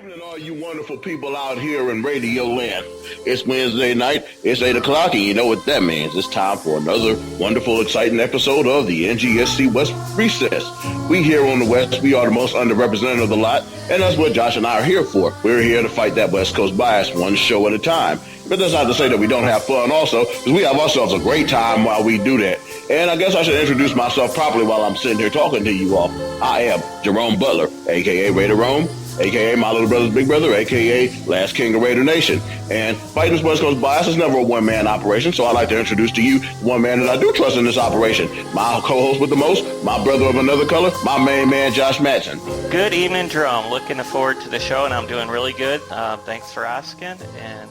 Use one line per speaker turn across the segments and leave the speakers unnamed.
Evening, all you wonderful people out here in Radio Land. It's Wednesday night. It's 8 o'clock, and you know what that means. It's time for another wonderful, exciting episode of the NGSC West Recess. We here on the West, we are the most underrepresented of the lot, and that's what Josh and I are here for. We're here to fight that West Coast bias one show at a time. But that's not to say that we don't have fun also, because we have ourselves a great time while we do that. And I guess I should introduce myself properly while I'm sitting here talking to you all. I am Jerome Butler, a.k.a. Raider Rome, a.k.a. my little brother's big brother, a.k.a. Last King of Raider Nation. And fighting this West Coast bias is never a one-man operation, so I'd like to introduce to you one man that I do trust in this operation. My co-host with the most, my brother of another color, my main man, Josh Matson.
Good evening, Jerome. Looking forward to the show, and I'm doing really good. Thanks for asking, and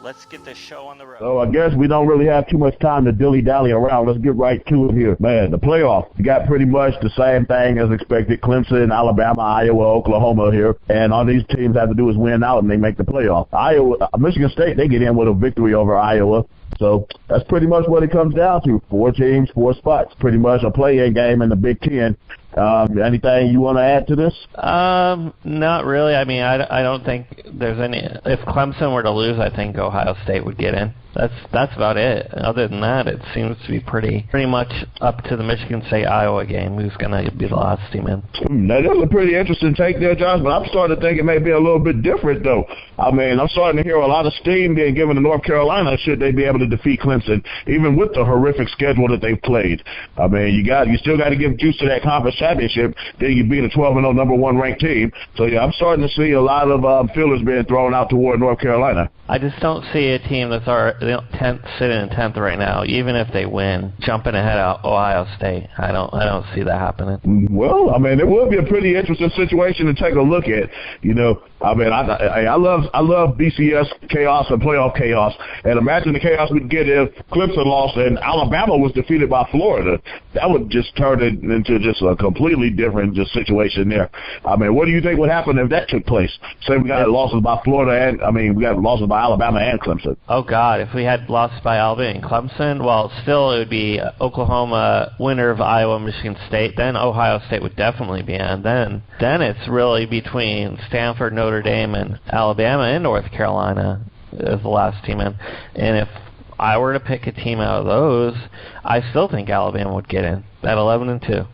let's get this show on the road.
So I guess we don't really have too much time to dilly-dally around. Let's get right to it here. Man, the playoff, you got pretty much the same thing as expected. Clemson, Alabama, Iowa, Oklahoma here. And all these teams have to do is win out and they make the playoff. Michigan State, they get in with a victory over Iowa. So that's pretty much what it comes down to. 4 teams, 4 spots. Pretty much a play-in game in the Big Ten. Anything you want to add to this?
Not really. I mean, I don't think there's any. If Clemson were to lose, I think Ohio State would get in. That's about it. Other than that, it seems to be pretty much up to the Michigan State-Iowa game. Who's going to be the last team in?
That is a pretty interesting take there, Josh, but I'm starting to think it may be a little bit different, though. I mean, I'm starting to hear a lot of steam being given to North Carolina should they be able to defeat Clemson, even with the horrific schedule that they've played. I mean, you still got to give juice to that conference championship. Then you beat a 12-0 number 1 ranked team. So, yeah, I'm starting to see a lot of feelers being thrown out toward North Carolina.
I just don't see a team that's sitting in 10th right now, even if they win, jumping ahead of Ohio State. I don't see that happening.
Well, I mean, it would be a pretty interesting situation to take a look at. You know, I mean, I love BCS chaos and playoff chaos. And imagine the chaos we'd get if Clemson lost and Alabama was defeated by Florida. That would just turn it into just a completely different situation there. I mean, what do you think would happen if that took place? Say we got losses by Florida we got losses by Alabama and Clemson.
Oh, God, if we had lost by Alabama and Clemson, well, still it would be Oklahoma winner of Iowa, Michigan State. Then Ohio State would definitely be in. Then it's really between Stanford, Notre Dame, and Alabama and North Carolina as the last team in. And if I were to pick a team out of those, I still think Alabama would get in at 11-2.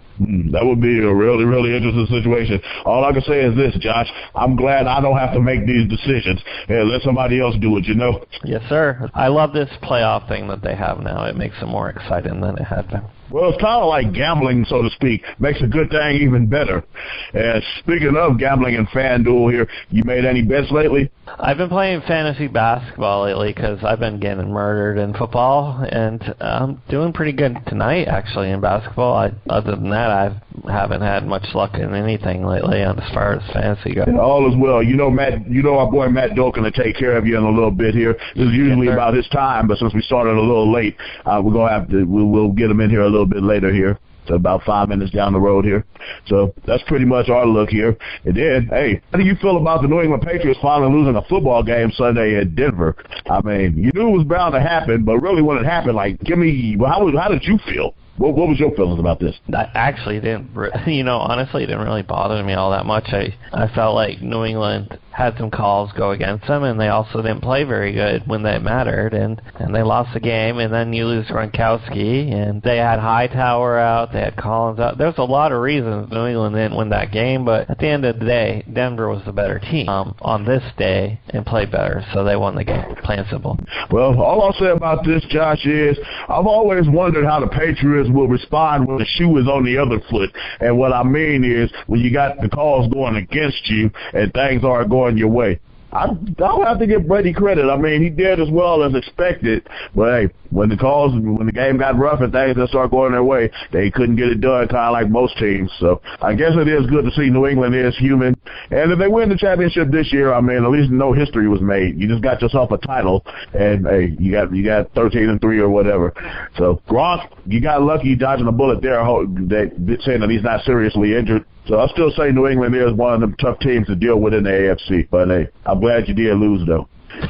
That would be a really, really interesting situation. All I can say is this, Josh. I'm glad I don't have to make these decisions and let somebody else do it, you know?
Yes, sir. I love this playoff thing that they have now. It makes it more exciting than it had been.
Well, it's kind of like gambling, so to speak. Makes a good thing even better. And speaking of gambling and FanDuel here, you made any bets lately?
I've been playing fantasy basketball lately because I've been getting murdered in football, and I'm doing pretty good tonight, actually, in basketball. Other than that, I haven't had much luck in anything lately as far as fantasy goes.
All is well. You know our boy Matt Dulcan to take care of you in a little bit here. This is usually about his time, but since we started a little late, we'll get him in here a little bit later here. So about 5 minutes down the road here. So that's pretty much our look here. And then, hey, how do you feel about the New England Patriots finally losing a football game Sunday at Denver? I mean, you knew it was bound to happen, but really when it happened, how did you feel? What was your feelings about this?
I actually didn't, honestly, it didn't really bother me all that much. I felt like New England had some calls go against them, and they also didn't play very good when they mattered, and they lost the game, and then you lose Gronkowski, and they had Hightower out, they had Collins out. There's a lot of reasons New England didn't win that game, but at the end of the day, Denver was the better team on this day and played better, so they won the game, plain and simple.
Well, all I'll say about this, Josh, is I've always wondered how the Patriots will respond when the shoe is on the other foot. And what I mean is when you got the calls going against you and things aren't going your way. I don't have to give Brady credit. I mean, he did as well as expected. But, hey, when the game got rough and things didn't start going their way, they couldn't get it done, kind of like most teams. So I guess it is good to see New England is human. And if they win the championship this year, I mean, at least no history was made. You just got yourself a title, and, hey, you got 13-3 or whatever. So, Gronk, you got lucky dodging a bullet there, saying that he's not seriously injured. So I'll still say New England is one of them tough teams to deal with in the AFC. But, hey, I'm glad you did lose, though.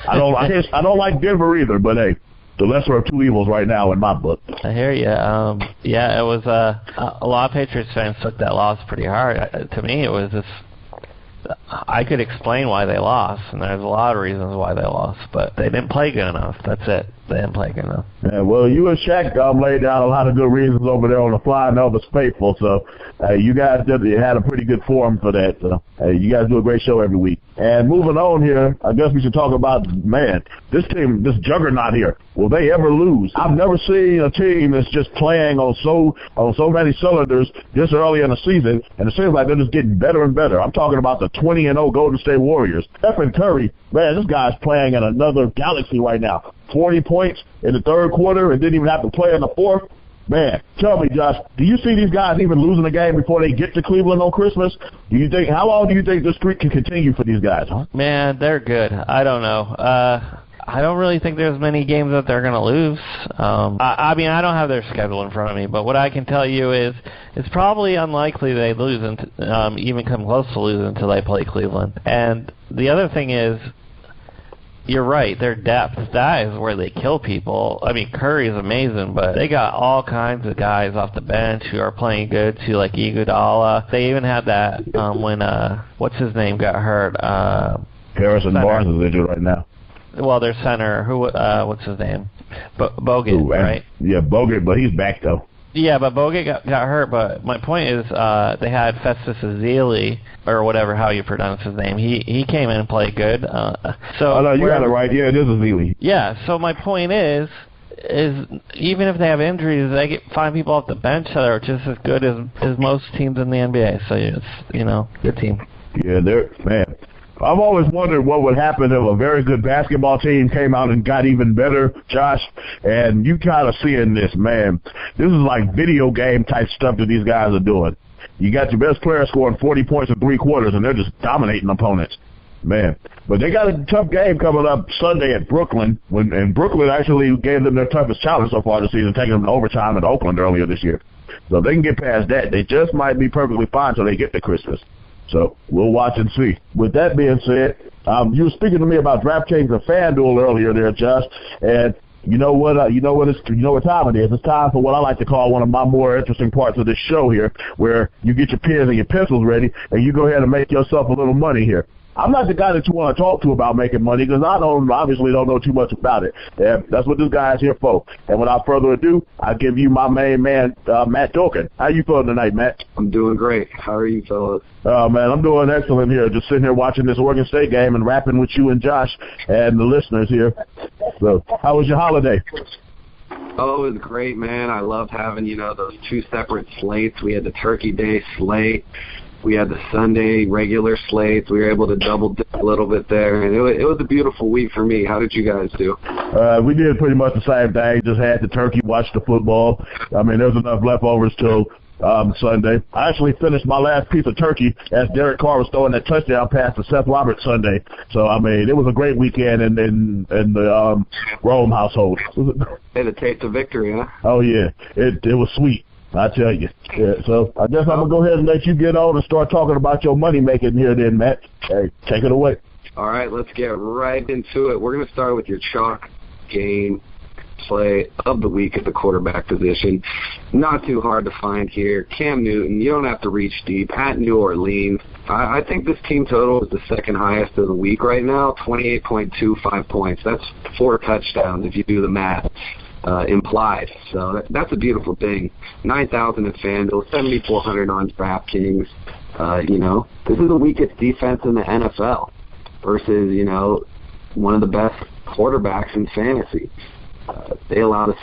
I don't like Denver either, but, hey, the lesser of two evils right now in my book.
I hear you. It was a lot of Patriots fans took that loss pretty hard. To me, it was just I could explain why they lost, and there's a lot of reasons why they lost, but they didn't play good enough. That's it. They didn't play good enough.
Yeah, well, you and Shaq laid down a lot of good reasons over there on the Fly and Elvis Faithful, so you guys had a pretty good forum for that. So you guys do a great show every week. And moving on here, I guess we should talk about, man, this team, this juggernaut here. Will they ever lose? I've never seen a team that's just playing on so many cylinders this early in the season, and it seems like they're just getting better and better. I'm talking about the 20-0 Golden State Warriors. Stephen Curry, man, this guy's playing in another galaxy right now. 40 points in the third quarter and didn't even have to play in the fourth. Man, tell me, Josh, do you see these guys even losing a game before they get to Cleveland on Christmas? How long do you think this streak can continue for these guys, huh?
Man, they're good. I don't know. I don't really think there's many games that they're going to lose. I mean, I don't have their schedule in front of me, but what I can tell you is it's probably unlikely they lose, even come close to losing until they play Cleveland. And the other thing is, you're right, their depth, that is where they kill people. I mean, Curry is amazing, but they got all kinds of guys off the bench who are playing good too, like Iguodala. They even had that when, what's his name, got hurt.
Harrison Barnes is injured right now.
Well, their center, what's his name? Bogut, right?
Yeah, Bogut, but he's back, though.
Yeah, but Bogut got hurt, but my point is they had Festus Ezeli, or whatever, how you pronounce his name. He came in and played good. So
no, you got it right. Yeah, it is Ezeli.
Yeah, so my point is even if they have injuries, they find people off the bench that are just as good as most teams in the NBA. So it's, good team.
Yeah, man. I've always wondered what would happen if a very good basketball team came out and got even better, Josh. And you kind of seeing this, man. This is like video game type stuff that these guys are doing. You got your best player scoring 40 points in 3 quarters, and they're just dominating opponents. Man. But they got a tough game coming up Sunday at Brooklyn, and Brooklyn actually gave them their toughest challenge so far this season, taking them to overtime at Oakland earlier this year. So if they can get past that, they just might be perfectly fine until they get to Christmas. So we'll watch and see. With that being said, you were speaking to me about DraftKings and FanDuel earlier there, Josh, and you know what time it is. It's time for what I like to call one of my more interesting parts of this show here, where you get your pens and your pencils ready, and you go ahead and make yourself a little money here. I'm not the guy that you want to talk to about making money because I obviously don't know too much about it. Yeah, that's what this guy is here for. And without further ado, I'll give you my main man, Matt Dulcan. How you feeling tonight, Matt?
I'm doing great. How are you, fellas?
Oh, man, I'm doing excellent here. Just sitting here watching this Oregon State game and rapping with you and Josh and the listeners here. So, how was your holiday?
Oh, it was great, man. I loved having, those 2 separate slates. We had the Turkey Day slate. We had the Sunday regular slates. We were able to double dip a little bit there, and it was a beautiful week for me. How did you guys do?
We did pretty much the same thing. Just had the turkey, watched the football. I mean, there was enough leftovers till Sunday. I actually finished my last piece of turkey as Derek Carr was throwing that touchdown pass to Seth Roberts Sunday. So, I mean, it was a great weekend in the Rome household.
Had a taste of victory, huh?
Oh, yeah. It was sweet. I tell you. Yeah, so I guess I'm going to go ahead and let you get on and start talking about your money making here then, Matt. Hey, take it away.
All right, let's get right into it. We're going to start with your chalk game play of the week at the quarterback position. Not too hard to find here. Cam Newton, you don't have to reach deep. At New Orleans, I think this team total is the second highest of the week right now, 28.25 points. That's 4 touchdowns if you do the math. Implied. So that's a beautiful thing. 9,000 at FanDuel, 7,400 on DraftKings. This is the weakest defense in the NFL versus, one of the best quarterbacks in fantasy. They allowed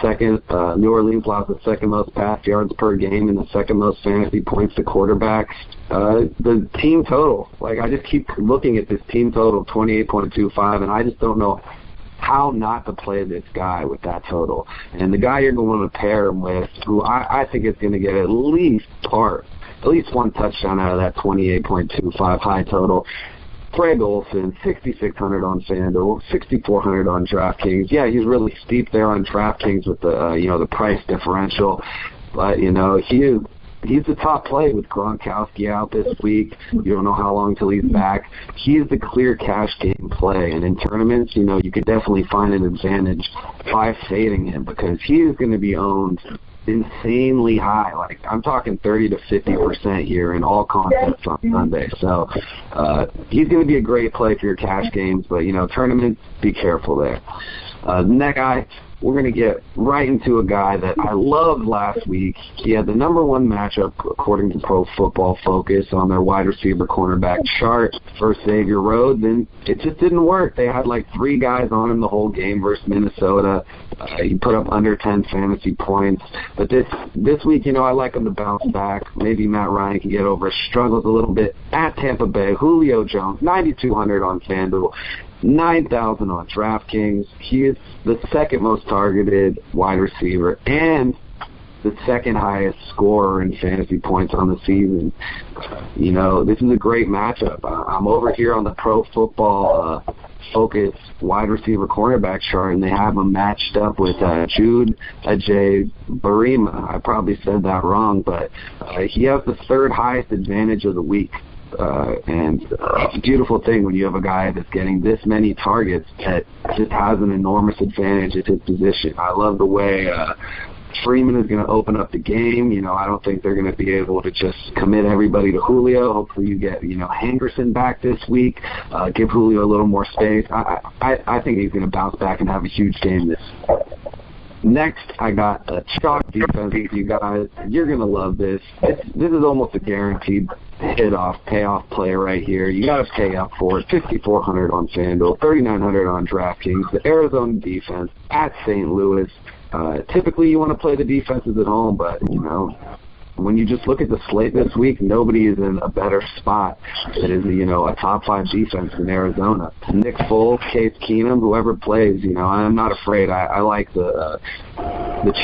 New Orleans allowed the second most pass yards per game and the second most fantasy points to quarterbacks. The team total, I just keep looking at this team total of 28.25, and I just don't know how not to play this guy with that total. And the guy you're going to pair him with, who I think is going to get at least 1 touchdown out of that 28.25 high total, Greg Olsen, 6,600 on FanDuel, 6,400 on DraftKings. Yeah, he's really steep there on DraftKings with the price differential, but he's the top play with Gronkowski out this week. You don't know how long till he's back. He's the clear cash game play. And in tournaments, you could definitely find an advantage by fading him because he is going to be owned insanely high. Like, I'm talking 30 to 50% here in all contests on Sunday. So he's going to be a great play for your cash games, but, tournaments, be careful there. The next guy, we're going to get right into a guy that I loved last week. He had the number one matchup, according to Pro Football Focus, on their wide receiver cornerback chart for Xavier Rhodes, and it just didn't work. They had like 3 guys on him the whole game versus Minnesota. He put up under 10 fantasy points. But this week, I like him to bounce back. Maybe Matt Ryan can get over his struggles a little bit at Tampa Bay. Julio Jones, 9,200 on FanDuel. 9,000 on DraftKings. He is the second most targeted wide receiver and the second highest scorer in fantasy points on the season. This is a great matchup. I'm over here on the Pro Football Focus wide receiver cornerback chart, and they have him matched up with Jude Ajay-Barima. I probably said that wrong, but he has the third highest advantage of the week. And it's a beautiful thing when you have a guy that's getting this many targets that just has an enormous advantage at his position. I love the way Freeman is going to open up the game. I don't think they're going to be able to just commit everybody to Julio. Hopefully you get, Henderson back this week. Give Julio a little more space. I think he's going to bounce back and have a huge game this. Next, I got a chalk defense with you guys. You're going to love this. This is almost a guaranteed payoff play right here. You got to pay up for it. 5,400 on FanDuel, 3,900 on DraftKings. The Arizona defense at St. Louis. Typically, you want to play the defenses at home, but, when you just look at the slate this week, nobody is in a better spot that is, a top 5 defense in Arizona. Nick Foles, Case Keenum, whoever plays, I'm not afraid. I like the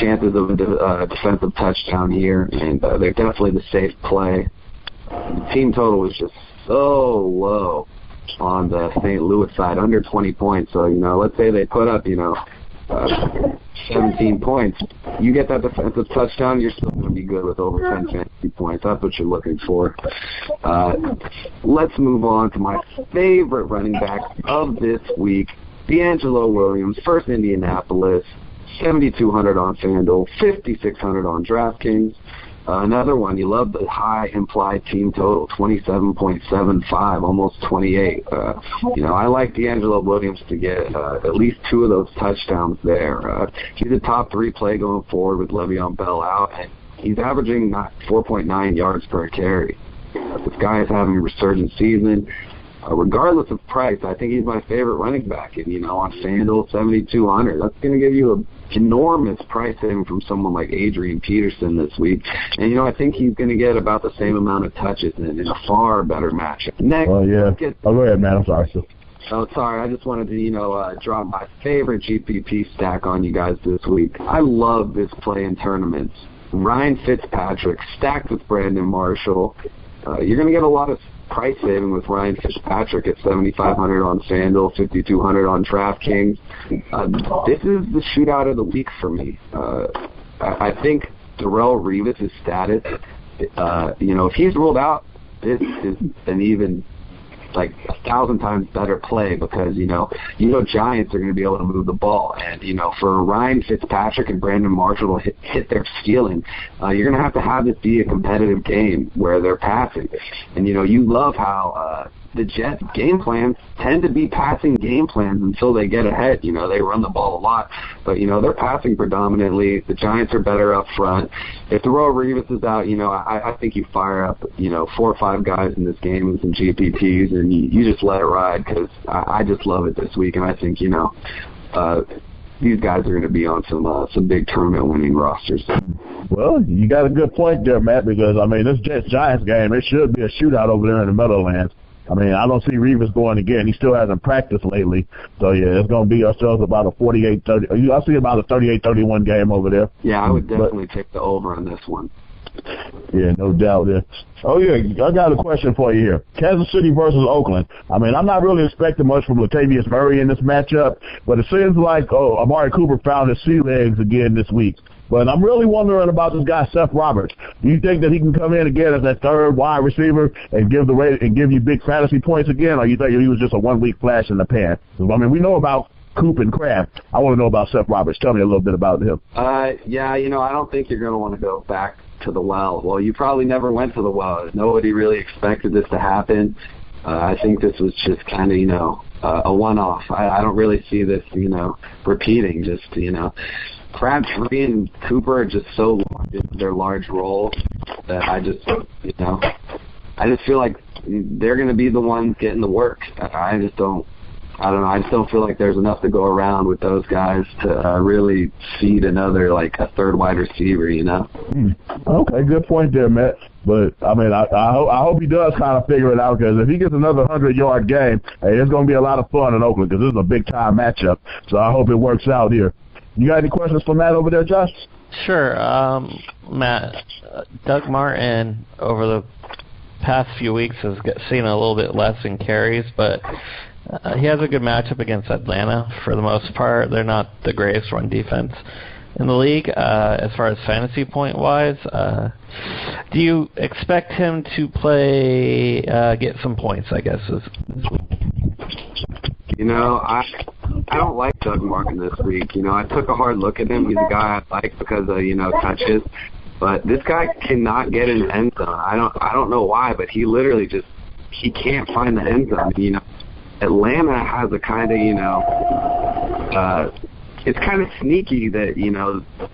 chances of a defensive touchdown here, and they're definitely the safe play. The team total is just so low on the St. Louis side, under 20 points. So, let's say they put up, 17 points. You get that defensive touchdown, you're still going to be good with over 10 fantasy points. That's what you're looking for. Let's move on to my favorite running back of this week, D'Angelo Williams, first Indianapolis, 7,200 on FanDuel, 5,600 on DraftKings. Another one, you love the high implied team total, 27.75, almost 28. I like D'Angelo Williams to get at least 2 of those touchdowns there. He's a top 3 play going forward with Le'Veon Bell out, and he's averaging 4.9 yards per carry. This guy is having a resurgent season. Regardless of price, I think he's my favorite running back. And, on FanDuel, 7,200. That's going to give you an enormous price saving from someone like Adrian Peterson this week. And, I think he's going to get about the same amount of touches in a far better matchup. Next,
go ahead, man. I'm sorry.
Oh, sorry. I just wanted to, drop my favorite GPP stack on you guys this week. I love this play in tournaments. Ryan Fitzpatrick stacked with Brandon Marshall. You're going to get a lot of price saving with Ryan Fitzpatrick at 7,500 on FanDuel, 5,200 on DraftKings. This is the shootout of the week for me. I think Darrelle Revis' status, if he's ruled out, this is an even 1,000 times better play because, Giants are going to be able to move the ball. And, for Ryan Fitzpatrick and Brandon Marshall to hit their ceiling, you're going to have this be a competitive game where they're passing. And, you love how the Jets' game plans tend to be passing game plans until they get ahead. They run the ball a lot, but, they're passing predominantly. The Giants are better up front. If Darrelle Revis is out, I think you fire up, 4 or 5 guys in this game with some GPPs, and you just let it ride because I just love it this week, and I think, these guys are going to be on some big tournament-winning rosters.
Well, you got a good point there, Matt, because, this Jets-Giants game, it should be a shootout over there in the Meadowlands. I don't see Revis going again. He still hasn't practiced lately. So, yeah, it's going to be ourselves about a 48-30. I see about a 38-31 game over there.
Yeah, I would definitely take the over on this one.
Yeah, no doubt there. Oh, yeah, I got a question for you here. Kansas City versus Oakland. I'm not really expecting much from Latavius Murray in this matchup, but it seems like, Amari Cooper found his sea legs again this week. But I'm really wondering about this guy, Seth Roberts. Do you think that he can come in again as that third wide receiver and give you big fantasy points again, or you think he was just a 1-week flash in the pan? We know about Coop and Kraft. I want to know about Seth Roberts. Tell me a little bit about him.
Yeah, I don't think you're going to want to go back to the well. Well, you probably never went to the well. Nobody really expected this to happen. I think this was just kind of, a one-off. I don't really see this, repeating. Just, Crabtree and Cooper are just so locked into their large role that I just feel like they're going to be the ones getting the work. I just don't feel like there's enough to go around with those guys to really feed another, a third wide receiver,
Okay, good point there, Matt. But, I hope he does kind of figure it out, because if he gets another 100-yard game, hey, it's going to be a lot of fun in Oakland, because this is a big-time matchup. So I hope it works out here. You got any questions for Matt over there, Josh?
Sure. Matt, Doug Martin, over the past few weeks, has seen a little bit less in carries, but he has a good matchup against Atlanta for the most part. They're not the greatest run defense in the league as far as fantasy point-wise. Do you expect him to get some points, I guess?
I don't like Doug Martin this week. I took a hard look at him. He's a guy I like because of, touches. But this guy cannot get in the end zone. I don't know why, but he literally he can't find the end zone. Atlanta has a kind of, it's kind of sneaky that,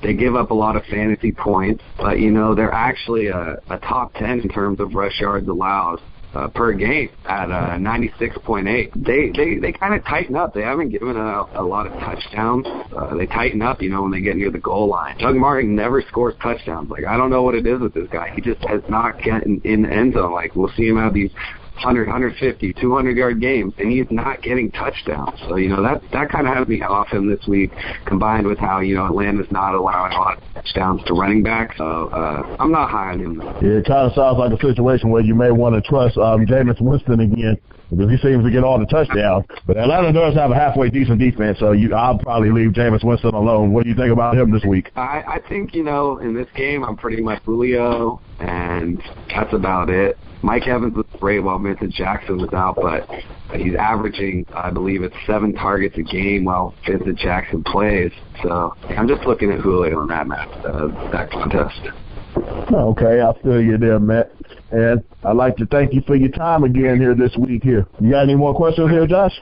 they give up a lot of fantasy points, but, they're actually a top 10 in terms of rush yards allowed per game at 96.8. They kind of tighten up. They haven't given a lot of touchdowns. They tighten up, when they get near the goal line. Doug Martin never scores touchdowns. I don't know what it is with this guy. He just has not gotten in the end zone. We'll see him have these 100, 150, 200-yard games, and he's not getting touchdowns. So, that kind of has me off him this week, combined with how, Atlanta's not allowing a lot of touchdowns to running backs. So, I'm not high on him.
Yeah, it kind of sounds like a situation where you may want to trust Jameis Winston again, because he seems to get all the touchdowns. But Atlanta does have a halfway decent defense, so I'll probably leave Jameis Winston alone. What do you think about him this week?
I think, in this game, I'm pretty much Julio, and that's about it. Mike Evans was great while Vincent Jackson was out, but he's averaging, I believe it's 7 targets a game while Vincent Jackson plays. So I'm just looking at Julio on that contest.
Okay, I feel you there, Matt. And I'd like to thank you for your time again here this week here. You got any more questions here, Josh?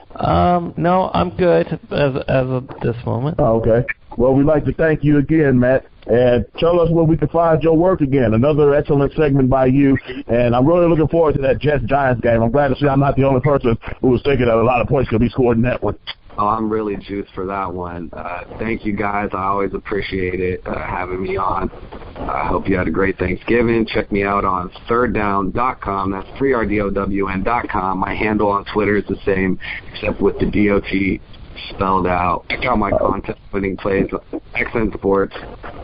No, I'm good as of this moment.
Okay. Well, we'd like to thank you again, Matt. And tell us where we can find your work again. Another excellent segment by you. And I'm really looking forward to that Jets-Giants game. I'm glad to see I'm not the only person who was thinking that a lot of points could be scored in that one.
Oh, I'm really juiced for that one. Thank you, guys. I always appreciate it having me on. I hope you had a great Thanksgiving. Check me out on thirddown.com. That's 3RDOWN.com. My handle on Twitter is the same, except with the DOT spelled out. Check out my content, winning plays, XN Sports.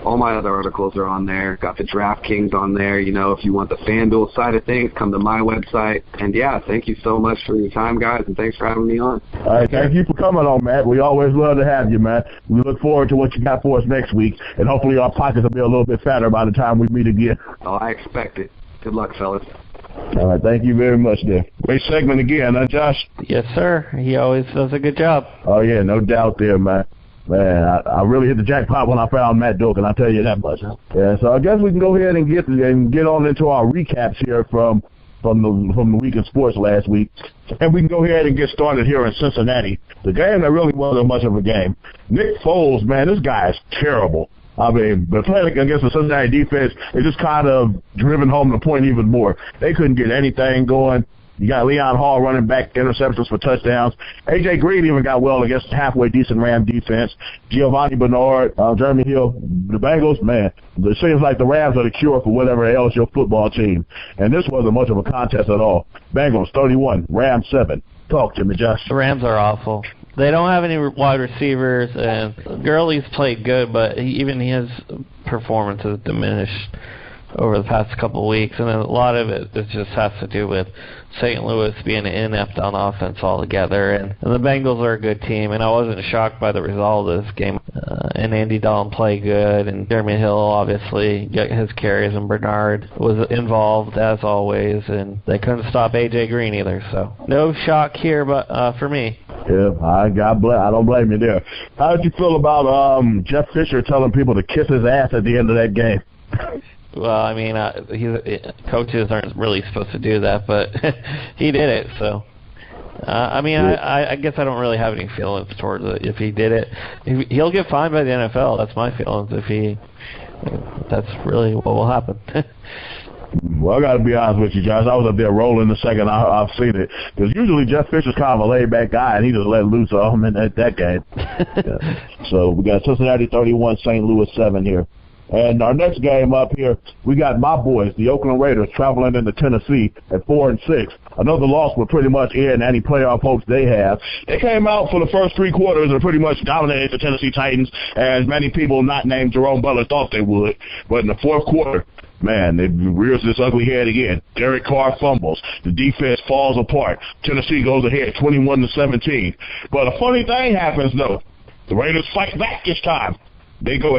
All my other articles are on there. Got the DraftKings on there. If you want the FanDuel side of things, come to my website. And, yeah, thank you so much for your time, guys, and thanks for having me on.
All right, thank you for coming on, Matt. We always love to have you, Matt. We look forward to what you got for us next week, and hopefully our pockets will be a little bit fatter by the time we meet again.
Oh, I expect it. Good luck, fellas.
All right, thank you very much, there. Great segment again, huh, Josh?
Yes, sir. He always does a good job.
Oh, yeah, no doubt there, man. Man, I really hit the jackpot when I found Matt Dulcan, I'll tell you that much. Yeah, so I guess we can go ahead and get on into our recaps here from the week in sports last week. And we can go ahead and get started here in Cincinnati. The game that really wasn't much of a game. Nick Foles, man, this guy is terrible. I mean, but playing against the Cincinnati defense, it just kind of driven home the point even more. They couldn't get anything going. You got Leon Hall running back interceptions for touchdowns. A.J. Green even got well against halfway decent Ram defense. Giovanni Bernard, Jeremy Hill. The Bengals, man, it seems like the Rams are the cure for whatever ails your football team. And this wasn't much of a contest at all. Bengals 31, Rams 7. Talk to me, Josh.
The Rams are awful. They don't have any wide receivers, and Gurley's played good, but even his performance has diminished over the past couple of weeks, and a lot of it just has to do with St. Louis being inept on offense altogether, and the Bengals are a good team, and I wasn't shocked by the result of this game. and Andy Dalton play good, and Jeremy Hill obviously got his carries, and Bernard was involved as always, and they couldn't stop A.J. Green either, so no shock here but for me.
Yeah, I don't blame you there. How did you feel about Jeff Fisher telling people to kiss his ass at the end of that game?
Well, I mean, coaches aren't really supposed to do that, but he did it, so. I mean, I guess I don't really have any feelings towards it. If he did it, he'll get fined by the NFL. That's my feelings. That's really what will happen.
Well, I got to be honest with you, Josh. I was up there rolling the second I've seen it. Because usually Jeff Fisher's kind of a laid-back guy, and he just let loose on him in that game. So we got Cincinnati 31, St. Louis 7 here. And our next game up here, we got my boys, the Oakland Raiders, traveling into Tennessee at 4-6. Another loss would pretty much end any playoff hopes they have. They came out for the first 3 quarters and pretty much dominated the Tennessee Titans, as many people not named Jerome Butler thought they would. But in the fourth quarter, man, they rears this ugly head again. Derek Carr fumbles. The defense falls apart. Tennessee goes ahead 21-17. But a funny thing happens, though. The Raiders fight back this time. They go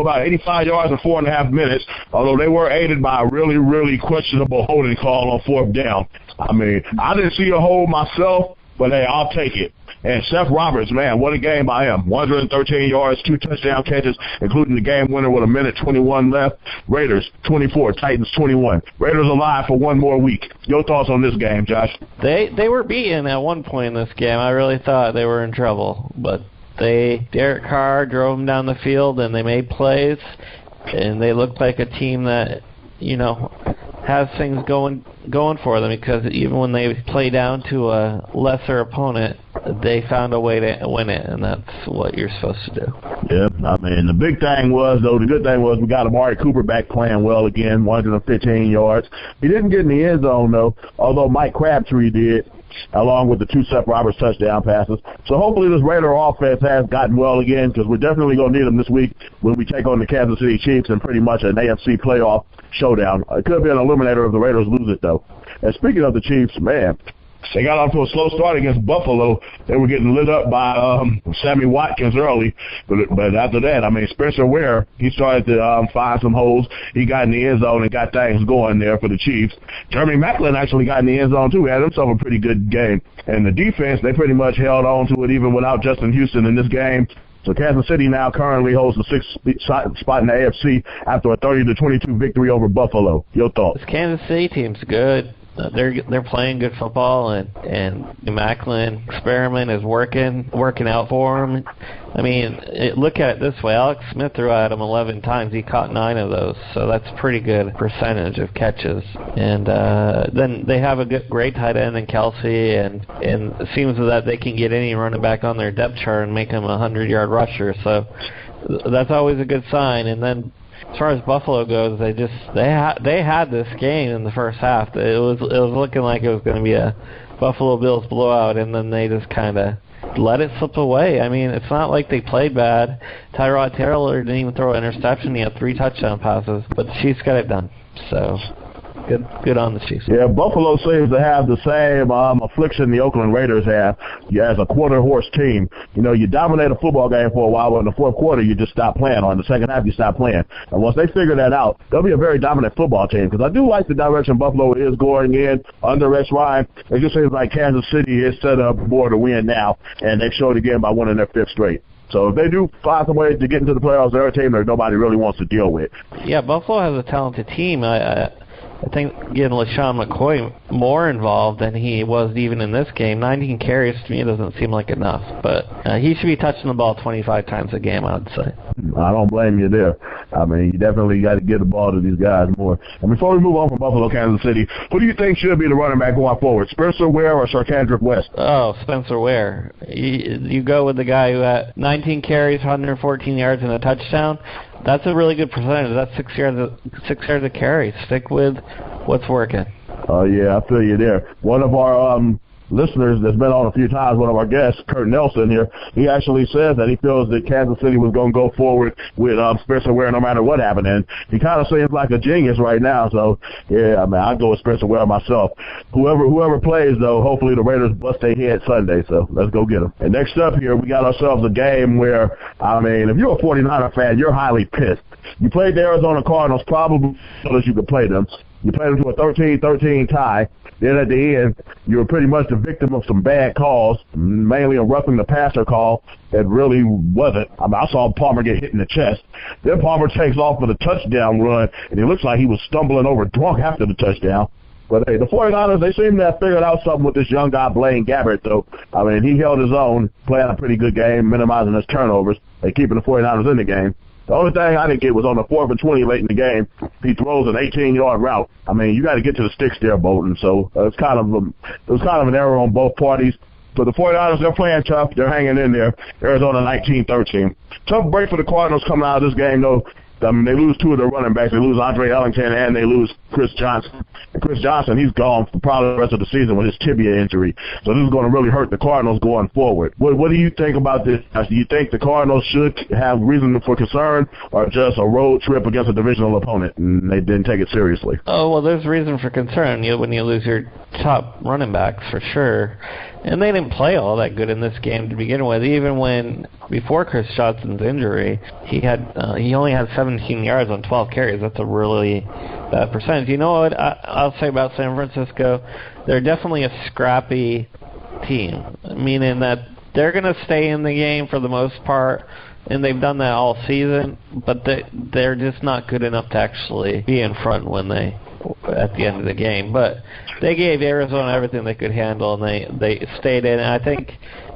about 85 yards in 4.5 minutes, although they were aided by a really, really questionable holding call on 4th down. I mean, I didn't see a hold myself, but hey, I'll take it. And Seth Roberts, man, what a game by him. 113 yards, 2 touchdown catches, including the game winner with 1:21 left. Raiders 24, Titans 21. Raiders alive for one more week. Your thoughts on this game, Josh?
They were beaten at one point in this game. I really thought they were in trouble, but Derek Carr drove them down the field, and they made plays, and they looked like a team that, has things going for them, because even when they play down to a lesser opponent, they found a way to win it, and that's what you're supposed to do.
Yeah, I mean, the good thing was we got Amari Cooper back playing well again, 115 yards. He didn't get in the end zone, though, although Mike Crabtree did, along with the 2 Seth Roberts touchdown passes. So hopefully this Raider offense has gotten well again, because we're definitely going to need them this week when we take on the Kansas City Chiefs in pretty much an AFC playoff showdown. It could be an eliminator if the Raiders lose it, though. And speaking of the Chiefs, man, they got off to a slow start against Buffalo. They were getting lit up by Sammy Watkins early. But after that, I mean, Spencer Ware, he started to find some holes. He got in the end zone and got things going there for the Chiefs. Jeremy Maclin actually got in the end zone, too. He had himself a pretty good game. And the defense, they pretty much held on to it even without Justin Houston in this game. So Kansas City now currently holds the 6th spot in the AFC after a 30-22 victory over Buffalo. Your thoughts?
This Kansas City team's good. They're playing good football, and Macklin experiment is working out for him. I mean, look at it this way: Alex Smith threw at him 11 times. He caught 9 of those, so that's a pretty good percentage of catches. And then they have a great tight end in Kelsey, and it seems that they can get any running back on their depth chart and make him a 100-yard rusher. So that's always a good sign. And then, as far as Buffalo goes, they had this game in the first half. It was looking like it was going to be a Buffalo Bills blowout, and then they just kind of let it slip away. I mean, it's not like they played bad. Tyrod Taylor didn't even throw an interception. He had 3 touchdown passes, but the Chiefs got it done. So good on the Chiefs.
Yeah, Buffalo seems to have the same affliction the Oakland Raiders have as a quarter-horse team. You dominate a football game for a while, but in the fourth quarter, you just stop playing, or in the second half, you stop playing. And once they figure that out, they'll be a very dominant football team, because I do like the direction Buffalo is going in under Rex Ryan. It just seems like Kansas City is set up more to win now, and they've showed again by winning their 5th straight. So if they do find some ways to get into the playoffs, they're a team that nobody really wants to deal with.
Yeah, Buffalo has a talented team. I think getting LaShawn McCoy more involved than he was even in this game. 19 carries to me doesn't seem like enough, but he should be touching the ball 25 times a game, I would say.
I don't blame you there. I mean, you definitely got to get the ball to these guys more. And before we move on from Buffalo, Kansas City, who do you think should be the running back going forward, Spencer Ware or Sarkandrick West?
Oh, Spencer Ware. You go with the guy who had 19 carries, 114 yards, and a touchdown. That's a really good percentage. That's 6 yards a carry. Stick with what's working.
Oh, yeah, I feel you there. One of our listeners that's been on a few times, one of our guests, Kurt Nelson here, he actually says that he feels that Kansas City was going to go forward with Spencer Ware no matter what happened. And he kind of seems like a genius right now. So, yeah, I mean, I'd go with Spencer Ware myself. Whoever plays, though, hopefully the Raiders bust their head Sunday. So let's go get them. And next up here, we got ourselves a game where, I mean, if you're a 49er fan, you're highly pissed. You played the Arizona Cardinals probably as you could play them. You played them to a 13-13 tie. Then at the end, you were pretty much the victim of some bad calls, mainly a roughing the passer call that really wasn't. I mean, I saw Palmer get hit in the chest. Then Palmer takes off for the touchdown run, and it looks like he was stumbling over drunk after the touchdown. But, hey, the 49ers, they seem to have figured out something with this young guy, Blaine Gabbert, though. I mean, he held his own, playing a pretty good game, minimizing his turnovers, and keeping the 49ers in the game. The only thing I didn't get was on the 4th and 20 late in the game, he throws an 18-yard route. I mean, you got to get to the sticks there, Bolton. So it was kind of an error on both parties. So the 49ers, they're playing tough. They're hanging in there. Arizona 19-13. Tough break for the Cardinals coming out of this game, though. I mean, they lose two of their running backs. They lose Andre Ellington and they lose Chris Johnson. And Chris Johnson, he's gone for probably the rest of the season with his tibia injury. So this is going to really hurt the Cardinals going forward. What do you think about this? Do you think the Cardinals should have reason for concern or just a road trip against a divisional opponent and they didn't take it seriously?
Oh, well, there's reason for concern when you lose your top running backs for sure. And they didn't play all that good in this game to begin with. Even when, before Chris Johnson's injury, he only had 17 yards on 12 carries. That's a really bad percentage. You know what I'll say about San Francisco? They're definitely a scrappy team, meaning that they're going to stay in the game for the most part, and they've done that all season, but they're just not good enough to actually be in front at the end of the game. But they gave Arizona everything they could handle, and they stayed in. And I think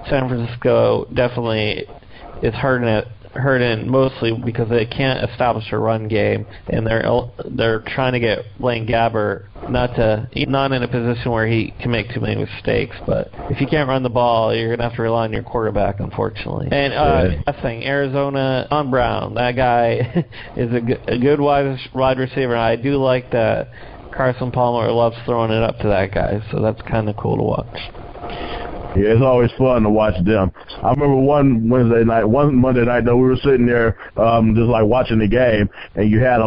San Francisco definitely is hurting mostly because they can't establish a run game, and they're trying to get Blaine Gabbert not in a position where he can make too many mistakes. But if you can't run the ball, you're gonna have to rely on your quarterback, unfortunately. And last thing, Arizona, John Brown, that guy is a good wide receiver. And I do like that Carson Palmer loves throwing it up to that guy, so that's kind of cool to watch.
Yeah, it's always fun to watch them. I remember one Monday night, though, we were sitting there just like watching the game, and you had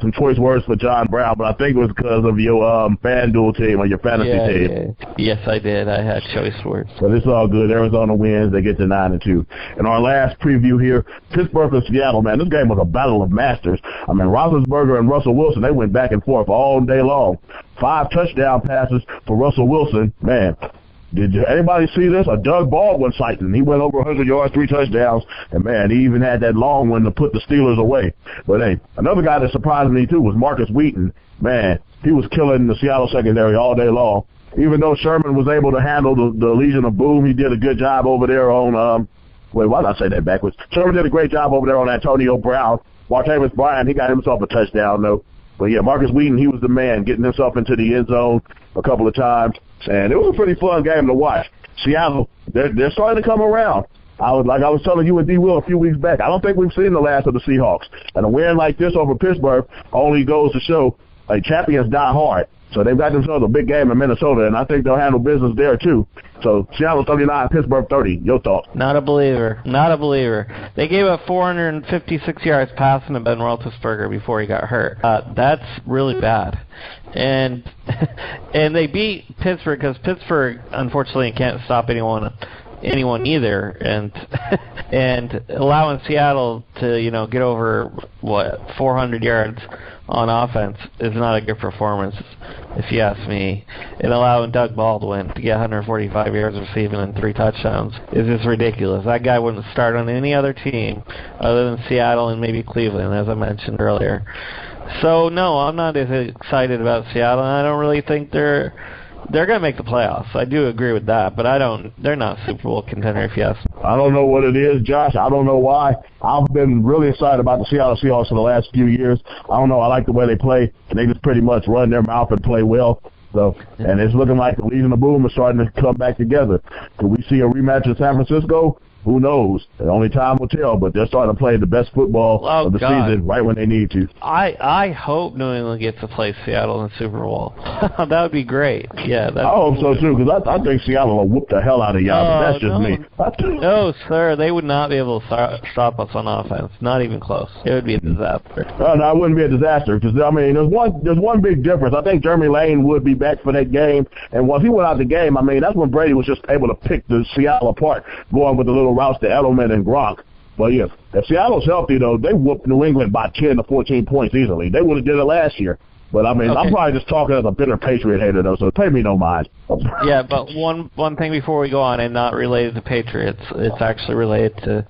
some choice words for John Brown, but I think it was because of your FanDuel team or your fantasy team.
Yeah. Yes, I did. I had choice words.
But it's all good. Arizona wins. They get to 9-2. And our last preview here, Pittsburgh and Seattle, man, this game was a battle of masters. I mean, Roethlisberger and Russell Wilson, they went back and forth all day long. 5 touchdown passes for Russell Wilson. Man, did anybody see this? A Doug Baldwin sighting. He went over 100 yards, 3 touchdowns, and, man, he even had that long one to put the Steelers away. But, hey, another guy that surprised me, too, was Marcus Wheaton. Man, he was killing the Seattle secondary all day long. Even though Sherman was able to handle the Legion of Boom, he did a good job over there on why did I say that backwards? Sherman did a great job over there on Antonio Brown. Martavis Bryant, he got himself a touchdown, though. But, yeah, Marcus Wheaton, he was the man, getting himself into the end zone a couple of times. And it was a pretty fun game to watch. Seattle, they're starting to come around. I was telling you and D. Will a few weeks back, I don't think we've seen the last of the Seahawks. And a win like this over Pittsburgh only goes to show champions die hard. So they've got themselves a big game in Minnesota, and I think they'll handle business there, too. So Seattle 39, Pittsburgh 30. Your thoughts?
Not a believer. They gave up 456 yards passing to Ben Roethlisberger before he got hurt. That's really bad. And they beat Pittsburgh because Pittsburgh, unfortunately, can't stop anyone either, and allowing Seattle to get over 400 yards on offense is not a good performance, if you ask me. And allowing Doug Baldwin to get 145 yards receiving and 3 touchdowns is just ridiculous. That guy wouldn't start on any other team other than Seattle and maybe Cleveland, as I mentioned earlier. So no, I'm not as excited about Seattle, and I don't really think they're going to make the playoffs. I do agree with that, but they're not Super Bowl contender, if you ask me.
I don't know what it is, Josh. I don't know why. I've been really excited about the Seattle Seahawks for the last few years. I don't know. I like the way they play, and they just pretty much run their mouth and play well. So, and it's looking like the Legion of Boom is starting to come back together. Could we see a rematch in San Francisco? who knows? The only time will tell, but they're starting to play the best football of the season right when they need to.
I hope New England gets to play Seattle in the Super Bowl. That would be great. Yeah,
I hope so, too, because I think Seattle will whoop the hell out of y'all, but that's just me.
No, sir, they would not be able to stop us on offense. Not even close. It would be a disaster.
No, it wouldn't be a disaster, because, I mean, there's one big difference. I think Jeremy Lane would be back for that game, and once he went out the game, I mean, that's when Brady was just able to pick the Seattle apart, going with the little routes to Edelman and Gronk. But, yeah, if Seattle's healthy, though, they whooped New England by 10 to 14 points easily. They would have did it last year. But, I mean, okay. I'm probably just talking as a bitter Patriot hater, though, so pay me no mind.
Yeah, but one thing before we go on, and not related to Patriots, it's actually related to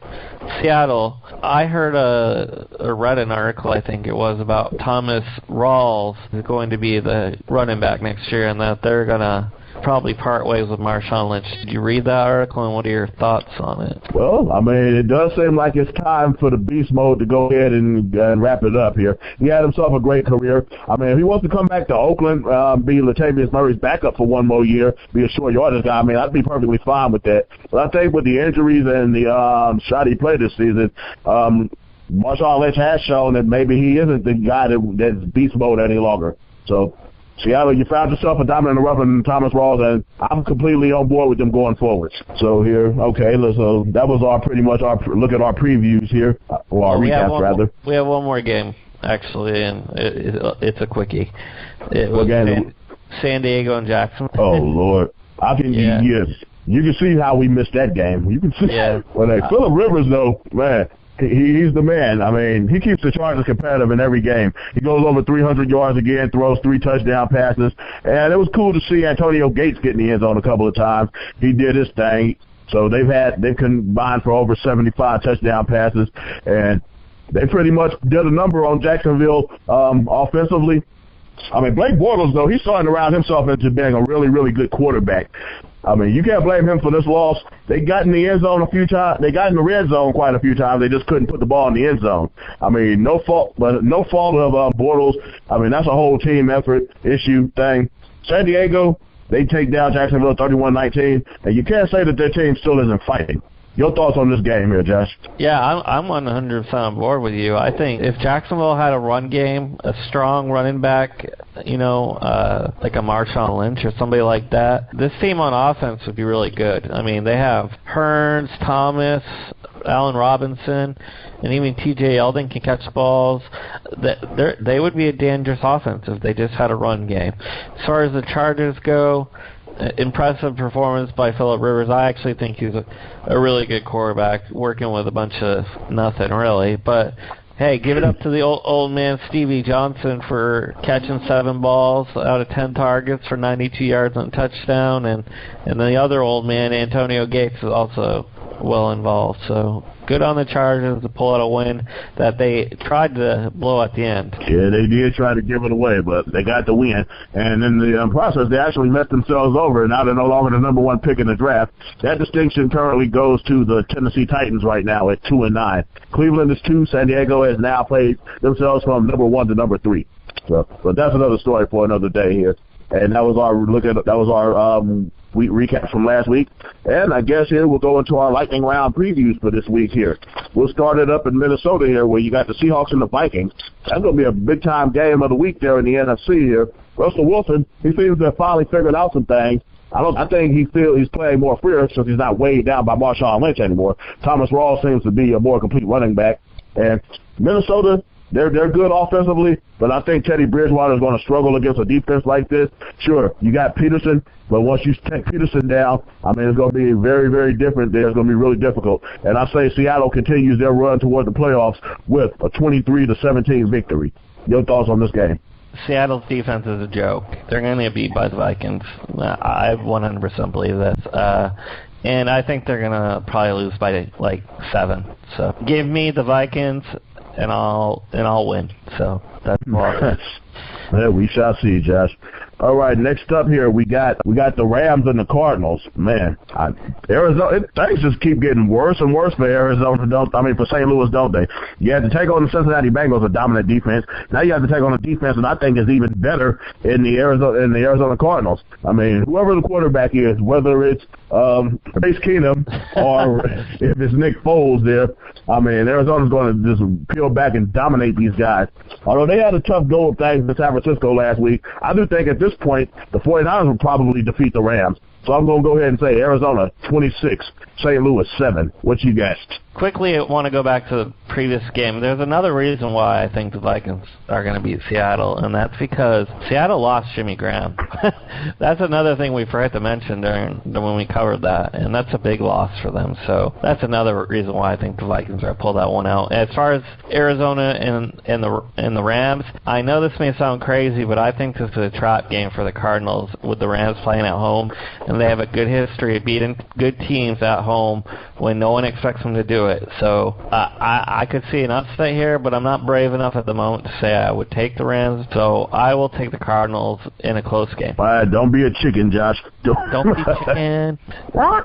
Seattle. I heard or read an article, I think it was, about Thomas Rawls is going to be the running back next year, and that they're going to probably part ways with Marshawn Lynch. Did you read that article, and what are your thoughts on it?
Well, I mean, it does seem like it's time for the beast mode to go ahead and wrap it up here. He had himself a great career. I mean, if he wants to come back to Oakland, be Latavius Murray's backup for one more year, be a short yardage guy, I mean, I'd be perfectly fine with that. But I think with the injuries and the shot he played this season, Marshawn Lynch has shown that maybe he isn't the guy that's beast mode any longer. So, Seattle, you found yourself a diamond in the rough in Thomas Rawls, and I'm completely on board with them going forwards. So here, okay, so that was pretty much our look at our previews here, or our recaps rather.
We have one more game actually, and it's a quickie. It was San Diego and Jacksonville.
Oh Lord, yes, you can see how we missed that game. You can see. Yeah. Phillip Rivers though, man. He's the man. I mean, he keeps the Chargers competitive in every game. He goes over 300 yards again, throws 3 touchdown passes, and it was cool to see Antonio Gates get in the end zone a couple of times. He did his thing. So they've combined for over 75 touchdown passes, and they pretty much did a number on Jacksonville offensively. I mean, Blake Bortles, though, he's starting to round himself into being a really, really good quarterback. I mean, you can't blame him for this loss. They got in the end zone a few times. They got in the red zone quite a few times. They just couldn't put the ball in the end zone. I mean, no fault of Bortles. I mean, that's a whole team effort issue thing. San Diego, they take down Jacksonville 31-19, and you can't say that their team still isn't fighting. Your thoughts on this game here, Josh?
Yeah, I'm 100% on board with you. I think if Jacksonville had a run game, a strong running back, like a Marshawn Lynch or somebody like that, this team on offense would be really good. I mean, they have Hearns, Thomas, Allen Robinson, and even T.J. Yeldon can catch balls. They would be a dangerous offense if they just had a run game. As far as the Chargers go, impressive performance by Phillip Rivers. I actually think he's a really good quarterback, working with a bunch of nothing, really. But, hey, give it up to the old man Stevie Johnson for catching 7 balls out of 10 targets for 92 yards and a touchdown. And the other old man, Antonio Gates, is also well involved. So good on the Chargers to pull out a win that they tried to blow at the end.
Yeah, they did try to give it away, but they got the win. And in the process, they actually messed themselves over, and now they're no longer the number 1 pick in the draft. That distinction currently goes to the Tennessee Titans right now at 2-9. Cleveland is 2. San Diego has now played themselves from number 1 to number 3. So, but that's another story for another day here. And that was our recap from last week. And I guess here we'll go into our lightning round previews for this week here. We'll start it up in Minnesota here, where you got the Seahawks and the Vikings. That's going to be a big-time game of the week there in the NFC here. Russell Wilson, he seems to have finally figured out some things. I think he's playing more fierce since he's not weighed down by Marshawn Lynch anymore. Thomas Rawls seems to be a more complete running back. And Minnesota, they're good offensively, but I think Teddy Bridgewater is going to struggle against a defense like this. Sure, you got Peterson, but once you take Peterson down, I mean, it's going to be very, very different there. It's going to be really difficult. And I say Seattle continues their run toward the playoffs with a 23-17 victory. Your thoughts on this game?
Seattle's defense is a joke. They're going to get beat by the Vikings. I 100% believe this. And I think they're going to probably lose by, 7. So give me the Vikings, and I'll win. So that's all.
Yeah, we shall see, Josh. All right, next up here we got the Rams and the Cardinals. Man, Arizona, things just keep getting worse and worse for Arizona. For St. Louis, don't they? You had to take on the Cincinnati Bengals, a dominant defense. Now you have to take on a defense that I think is even better in the Arizona Cardinals. I mean, whoever the quarterback is, whether it's Case Keenum, or if it's Nick Foles there, I mean, Arizona's going to just peel back and dominate these guys. Although they had a tough go of things in San Francisco last week, I do think at this point the 49ers will probably defeat the Rams. So I'm going to go ahead and say Arizona 26, St. Louis 7. What you guessed?
Quickly, I want to go back to the previous game. There's another reason why I think the Vikings are going to beat Seattle, and that's because Seattle lost Jimmy Graham. That's another thing we forgot to mention when we covered that, and that's a big loss for them. So that's another reason why I think the Vikings are going to pull that one out. As far as Arizona and the Rams, I know this may sound crazy, but I think this is a trap game for the Cardinals with the Rams playing at home, and they have a good history of beating good teams at home when no one expects them to do it. So I could see an upset here, but I'm not brave enough at the moment to say I would take the Rams. So I will take the Cardinals in a close game.
All right, don't be a chicken, Josh.
Don't be a chicken.
Not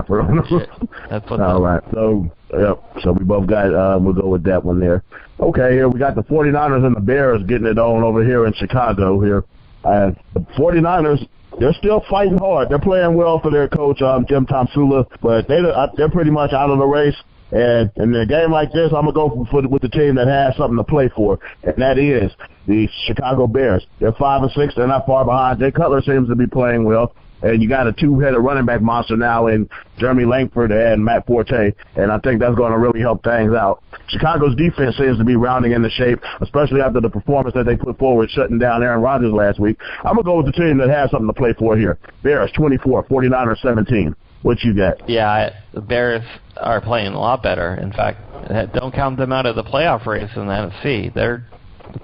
for real.
That's what.
All right. So we both got. We'll go with that one there. Okay, here we got the 49ers and the Bears getting it on over here in Chicago. Here, the 49ers. They're still fighting hard. They're playing well for their coach, Jim Tomsula, but they're pretty much out of the race. And in a game like this, I'm going to go with the team that has something to play for, and that is the Chicago Bears. They're 5-6. They're not far behind. Jay Cutler seems to be playing well. And you got a two-headed running back monster now in Jeremy Langford and Matt Forte, and I think that's going to really help things out. Chicago's defense seems to be rounding into shape, especially after the performance that they put forward shutting down Aaron Rodgers last week. I'm going to go with the team that has something to play for here. Bears 24, 49ers 17. What you got?
Yeah, the Bears are playing a lot better. In fact, don't count them out of the playoff race in the NFC.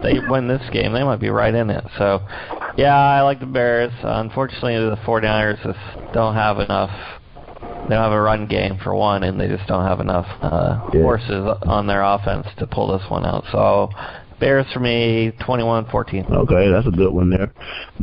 They win this game, they might be right in it. So, yeah, I like the Bears. Unfortunately, the 49ers just don't have enough. They don't have a run game, for one, and they just don't have enough horses on their offense to pull this one out. So, Bears for me, 21-14.
Okay, that's a good one there.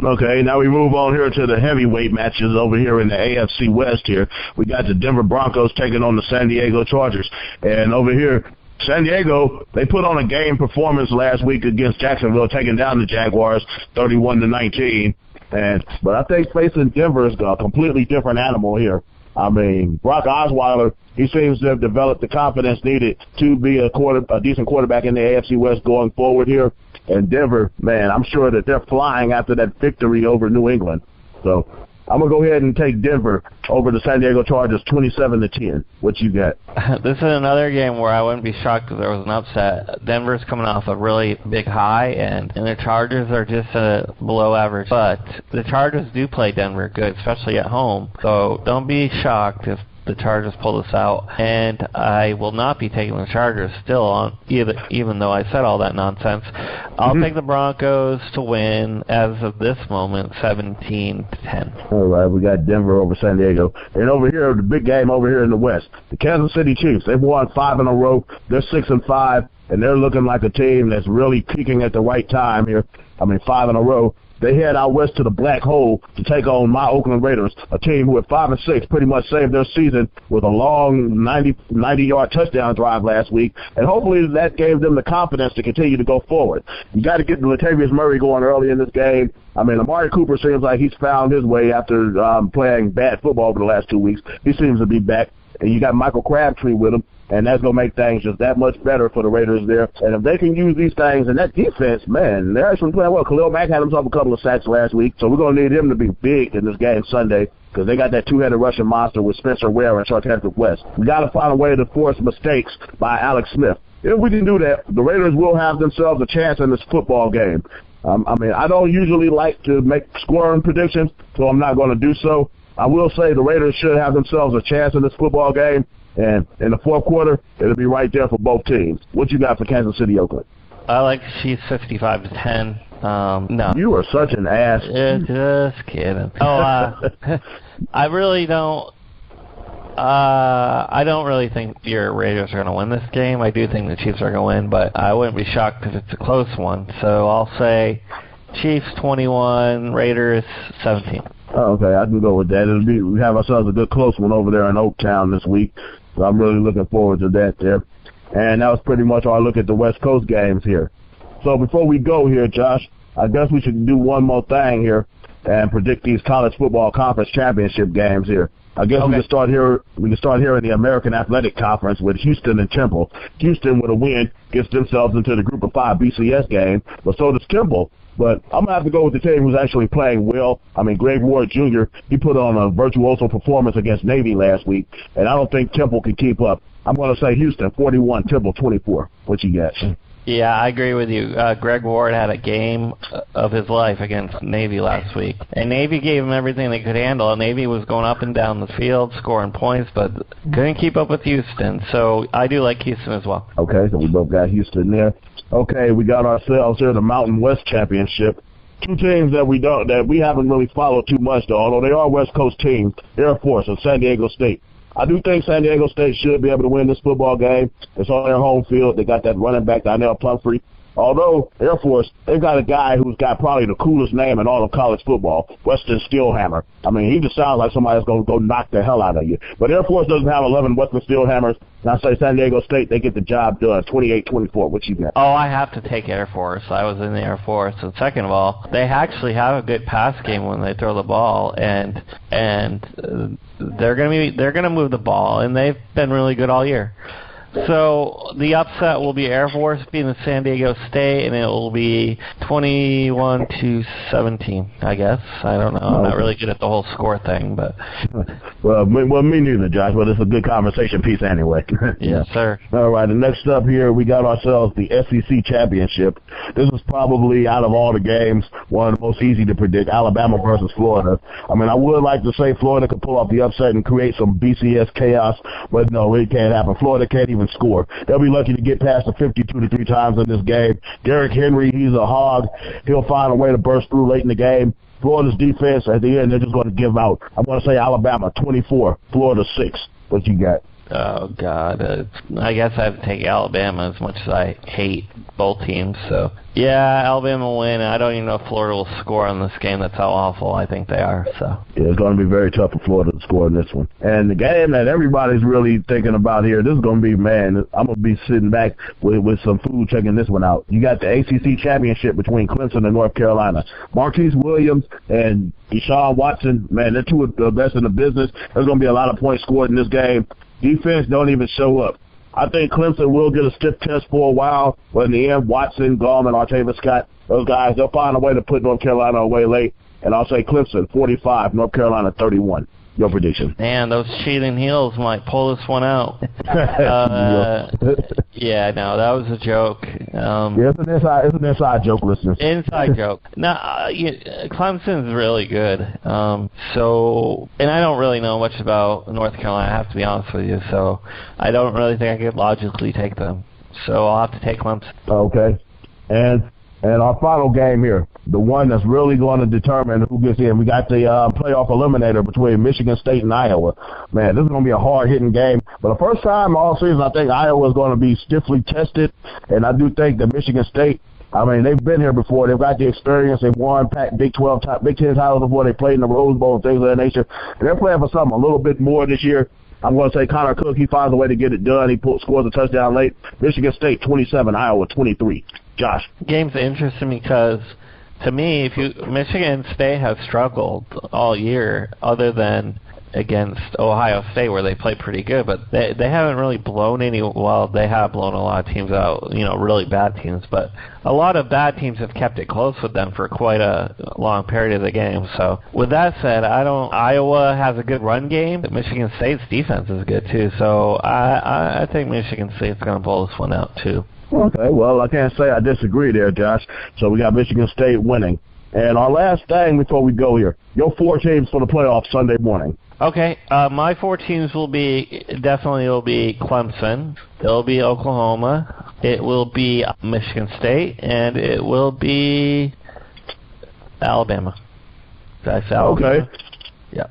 Okay, now we move on here to the heavyweight matches over here in the AFC West here. We got the Denver Broncos taking on the San Diego Chargers. And over here, San Diego, they put on a game performance last week against Jacksonville, taking down the Jaguars 31-19. But I think facing Denver is a completely different animal here. I mean, Brock Osweiler, he seems to have developed the confidence needed to be a decent quarterback in the AFC West going forward here. And Denver, man, I'm sure that they're flying after that victory over New England. So I'm going to go ahead and take Denver over the San Diego Chargers 27-10. What you got?
This is another game where I wouldn't be shocked if there was an upset. Denver's coming off a really big high, and the Chargers are just below average. But the Chargers do play Denver good, especially at home. So don't be shocked if the Chargers pull this out, and I will not be taking the Chargers still on even though I said all that nonsense. I'll take the Broncos to win as of this moment, 17-10.
All right, we got Denver over San Diego, and over here the big game over here in the West, the Kansas City Chiefs. They've won 5 in a row. They're 6-5, and they're looking like a team that's really peaking at the right time here. I mean, 5 in a row. They head out west to the black hole to take on my Oakland Raiders, a team who at 5-6 pretty much saved their season with a long 90-yard touchdown drive last week, and hopefully that gave them the confidence to continue to go forward. You got to get Latavius Murray going early in this game. I mean, Amari Cooper seems like he's found his way after playing bad football over the last 2 weeks. He seems to be back, and you got Michael Crabtree with him. And that's going to make things just that much better for the Raiders there. And if they can use these things, and that defense, man, they're actually playing well. Khalil Mack had himself a couple of sacks last week, so we're going to need him to be big in this game Sunday because they got that two-headed rushing monster with Spencer Ware and Chartander West. We got to find a way to force mistakes by Alex Smith. If we can do that, the Raiders will have themselves a chance in this football game. I mean, I don't usually like to make scoring predictions, so I'm not going to do so. I will say the Raiders should have themselves a chance in this football game. And in the fourth quarter, it'll be right there for both teams. What you got for Kansas City, Oakland?
I like Chiefs 55-10. No.
You are such an ass.
Just kidding. I really don't. I don't really think your Raiders are going to win this game. I do think the Chiefs are going to win, but I wouldn't be shocked if it's a close one. So I'll say Chiefs 21, Raiders 17.
Oh, okay, I can go with that. We have ourselves a good close one over there in Oaktown this week, so I'm really looking forward to that there. And that was pretty much our look at the West Coast games here. So before we go here, Josh, I guess we should do one more thing here. and predict these college football conference championship games here. I guess we can start here. We can start here in the American Athletic Conference with Houston and Temple. Houston, with a win, gets themselves into the Group of 5 BCS game, but so does Temple. But I'm going to have to go with the team who's actually playing well. I mean, Greg Ward Jr., he put on a virtuoso performance against Navy last week, and I don't think Temple can keep up. I'm going to say Houston, 41, Temple, 24. What you got?
Yeah, I agree with you. Greg Ward had a game of his life against Navy last week. And Navy gave him everything they could handle. Navy was going up and down the field, scoring points, but couldn't keep up with Houston. So I do like Houston as well.
Okay, so we both got Houston there. Okay, we got ourselves here the Mountain West Championship. Two teams that we haven't really followed too much, though, although they are West Coast teams, Air Force and San Diego State. I do think San Diego State should be able to win this football game. It's on their home field. They got that running back, Donnell Pumphrey. Although Air Force, they've got a guy who's got probably the coolest name in all of college football, Weston Steelhammer. I mean, he just sounds like somebody that's going to go knock the hell out of you. But Air Force doesn't have 11 Weston Steelhammers. And I say San Diego State, they get the job done, 28-24. What you got?
Oh, I have to take Air Force. I was in the Air Force. And second of all, they actually have a good pass game when they throw the ball, and they're gonna move the ball, and they've been really good all year. So the upset will be Air Force beating San Diego State, and it will be 21-17, I guess. I don't know. I'm not really good at the whole score thing, but
well, me neither, Josh. But it's a good conversation piece anyway.
Yes, sir.
All right. And next up here, we got ourselves the SEC championship. This is probably out of all the games one of the most easy to predict. Alabama versus Florida. I mean, I would like to say Florida could pull off the upset and create some BCS chaos, but no, it can't happen. Florida can't even score. They'll be lucky to get past the 52 to 3 times in this game. Derrick Henry, he's a hog. He'll find a way to burst through late in the game. Florida's defense, at the end, they're just going to give out. I'm going to say Alabama 24, Florida 6. What you got?
Oh, God. I guess I have to take Alabama as much as I hate both teams. So, yeah, Alabama will win. I don't even know if Florida will score on this game. That's how awful I think they are. So
yeah, it's going to be very tough for Florida to score in this one. And the game that everybody's really thinking about here, this is going to be, man, I'm going to be sitting back with some food checking this one out. You got the ACC championship between Clemson and North Carolina. Marquise Williams and Deshaun Watson, man, they're two of the best in the business. There's going to be a lot of points scored in this game. Defense don't even show up. I think Clemson will get a stiff test for a while, but in the end, Watson, Gallman, Artavis Scott, those guys, they'll find a way to put North Carolina away late. And I'll say Clemson 45, North Carolina 31. Your prediction?
Man, those cheating heels might pull this one out. Yeah, no, that was a joke.
Yeah, it's an inside joke, listeners.
Inside joke. No, Clemson's really good. And I don't really know much about North Carolina, I have to be honest with you, so I don't really think I could logically take them. So I'll have to take Clemson.
Okay. And our final game here, the one that's really going to determine who gets in. We got the playoff eliminator between Michigan State and Iowa. Man, this is going to be a hard-hitting game. But the first time all season, I think Iowa is going to be stiffly tested. And I do think that Michigan State, I mean, they've been here before. They've got the experience. They've won Big 10 titles before. They played in the Rose Bowl and things of that nature. And they're playing for something a little bit more this year. I'm going to say Connor Cook, he finds a way to get it done. He scores a touchdown late. Michigan State 27, Iowa 23. Josh.
Game's interesting because, to me, Michigan State has struggled all year, other than against Ohio State where they play pretty good, but they haven't really blown they have blown a lot of teams out, really bad teams, but a lot of bad teams have kept it close with them for quite a long period of the game. So with that said, Iowa has a good run game, but Michigan State's defense is good too, so I think Michigan State's going to pull this one out too.
Okay, well, I can't say I disagree there, Josh. So we got Michigan State winning. And our last thing before we go here, your 4 teams for the playoffs Sunday morning.
Okay, my 4 teams will be Clemson, it will be Oklahoma, it will be Michigan State, and it will be Alabama. That's Alabama.
Okay. Yeah.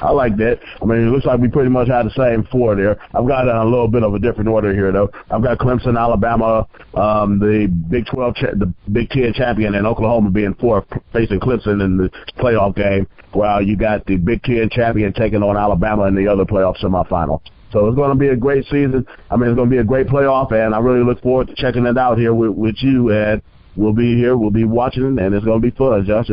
I like that. I mean, it looks like we pretty much had the same 4 there. I've got a little bit of a different order here, though. I've got Clemson, Alabama, the Big 12, the Big 10 champion, and Oklahoma being 4th, facing Clemson in the playoff game, while you got the Big 10 champion taking on Alabama in the other playoff semifinal. So it's going to be a great season. I mean, it's going to be a great playoff, and I really look forward to checking it out here with you, and we'll be here. We'll be watching, and it's going to be fun, Josh.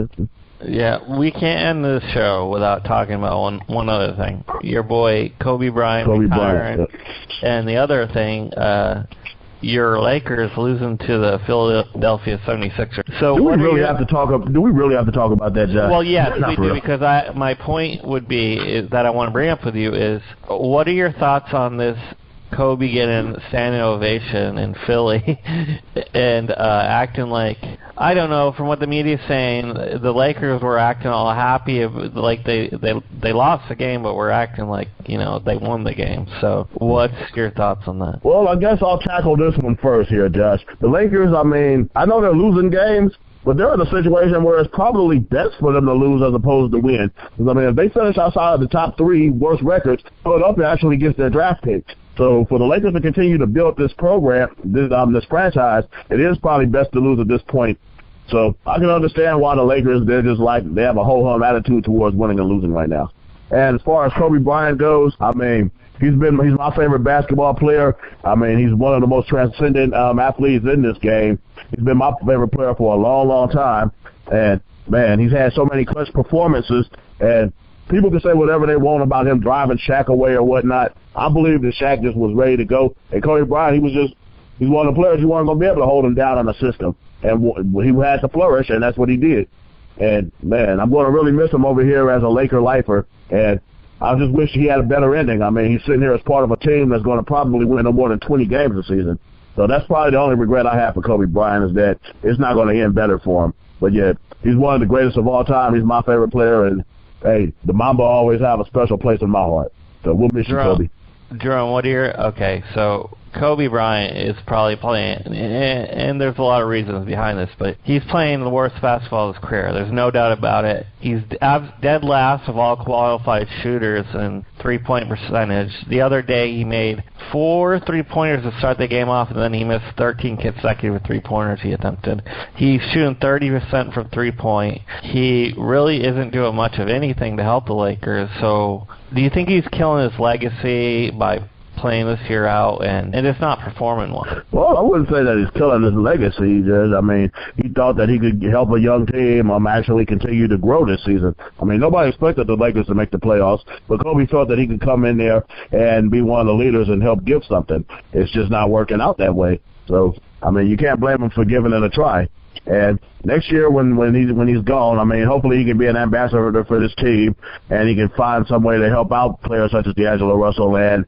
Yeah, we can't end this show without talking about one other thing. Your boy Kobe Bryant retiring, and the other thing, your Lakers losing to the Philadelphia 76ers. So
do we really have to talk about that, Josh?
Well, yes, we do, because my point would be is that I want to bring up with you is, what are your thoughts on this Kobe getting standing ovation in Philly and acting like, I don't know, from what the media is saying, the Lakers were acting all happy, like they lost the game, but we're acting like, they won the game. So what's your thoughts on that?
Well, I guess I'll tackle this one first here, Josh. The Lakers, I know they're losing games, but they're in a situation where it's probably best for them to lose as opposed to win. Because, if they finish outside of the top 3 worst records, Philadelphia actually gets their draft picks. So for the Lakers to continue to build this program, this franchise, it is probably best to lose at this point. So I can understand why the Lakers, they have a ho-hum attitude towards winning and losing right now. And as far as Kobe Bryant goes, he's my favorite basketball player. He's one of the most transcendent athletes in this game. He's been my favorite player for a long, long time. And, man, he's had so many clutch performances. And people can say whatever they want about him driving Shaq away or whatnot. I believe that Shaq just was ready to go. And Kobe Bryant, he's one of the players you weren't going to be able to hold him down in the system. And he had to flourish, and that's what he did. And, man, I'm going to really miss him over here as a Laker lifer. And I just wish he had a better ending. He's sitting here as part of a team that's going to probably win no more than 20 games this season. So that's probably the only regret I have for Kobe Bryant is that it's not going to end better for him. But, yeah, he's one of the greatest of all time. He's my favorite player. And, hey, the Mamba always have a special place in my heart. So we'll miss you, Kobe.
Jerome, okay, so Kobe Bryant is probably playing, and there's a lot of reasons behind this, but he's playing the worst basketball of his career. There's no doubt about it. He's dead last of all qualified shooters in three-point percentage. The other day he made 4 3-pointers to start the game off, and then he missed 13 consecutive three-pointers he attempted. He's shooting 30% from three-point. He really isn't doing much of anything to help the Lakers, so do you think he's killing his legacy by playing this year out and just not performing well?
Well, I wouldn't say that he's killing his legacy. He thought that he could help a young team actually continue to grow this season. Nobody expected the Lakers to make the playoffs, but Kobe felt that he could come in there and be one of the leaders and help give something. It's just not working out that way. So, you can't blame him for giving it a try. And next year when he's gone, hopefully he can be an ambassador for this team and he can find some way to help out players such as D'Angelo Russell and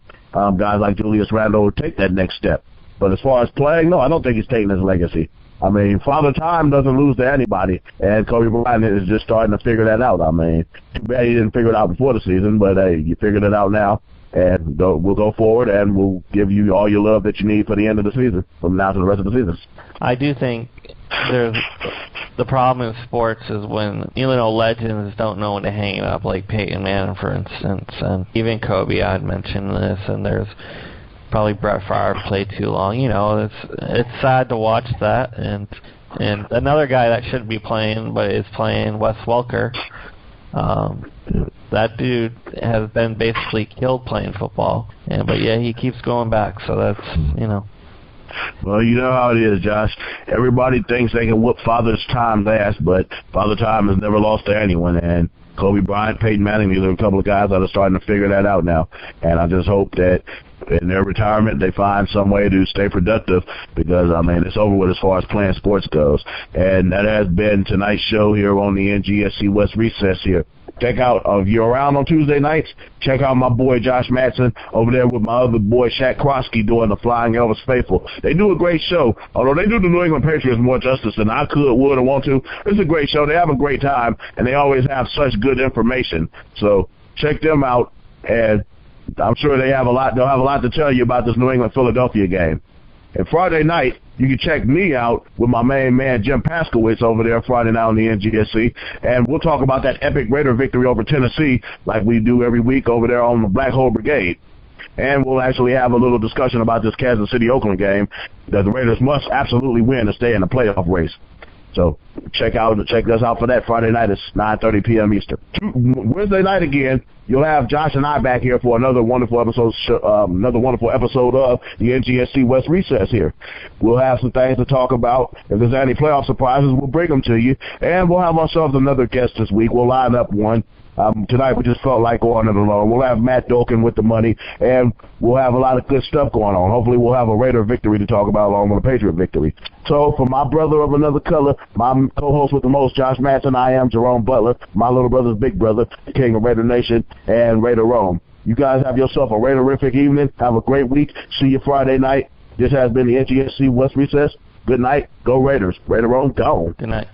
guys like Julius Randle take that next step. But as far as playing, no, I don't think he's taking his legacy. Father Time doesn't lose to anybody, and Kobe Bryant is just starting to figure that out. Too bad he didn't figure it out before the season, but hey, you figured it out now, and we'll go forward, and we'll give you all your love that you need for the end of the season, from now to the rest of the season. I
do think the problem in sports is when legends don't know when to hang it up, like Peyton Manning, for instance, and even Kobe. I'd mentioned this, and there's probably Brett Favre played too long. It's sad to watch that, and another guy that shouldn't be playing but is playing, Wes Welker. That dude has been basically killed playing football, but yeah, he keeps going back. So that's
Well, you know how it is, Josh. Everybody thinks they can whoop Father's Time last, but Father Time has never lost to anyone. And Kobe Bryant, Peyton Manning, these are a couple of guys that are starting to figure that out now. And I just hope that in their retirement they find some way to stay productive because, it's over with as far as playing sports goes. And that has been tonight's show here on the NGSC West Recess here. Check out, if you're around on Tuesday nights, check out my boy Josh Matson over there with my other boy Shaq Krosky doing the Flying Elvis Faithful. They do a great show. Although they do the New England Patriots more justice than I could, would, or want to. It's a great show. They have a great time, and they always have such good information. So check them out, and I'm sure they'll have a lot to tell you about this New England-Philadelphia game. And Friday night, you can check me out with my main man, Jim Paskowitz, over there Friday night on the NGSC. And we'll talk about that epic Raider victory over Tennessee like we do every week over there on the Black Hole Brigade. And we'll actually have a little discussion about this Kansas City-Oakland game that the Raiders must absolutely win to stay in the playoff race. So check us out for that. Friday night is 9:30 p.m. Eastern. Wednesday night again, you'll have Josh and I back here for another wonderful episode of the NGSC West Recess here. We'll have some things to talk about. If there's any playoff surprises, we'll bring them to you. And we'll have ourselves another guest this week. We'll line up one. Tonight we just felt like going it alone. We'll have Matt Dulcan with the money, and we'll have a lot of good stuff going on. Hopefully we'll have a Raider victory to talk about along with a Patriot victory. So for my brother of another color, my co-host with the most, Josh Madsen, I am Jerome Butler, my little brother's big brother, the king of Raider Nation and Raider Rome. You guys have yourself a Raiderific evening. Have a great week. See you Friday night. This has been the NGSC West Recess. Good night. Go Raiders. Raider Rome, gone.
Good night.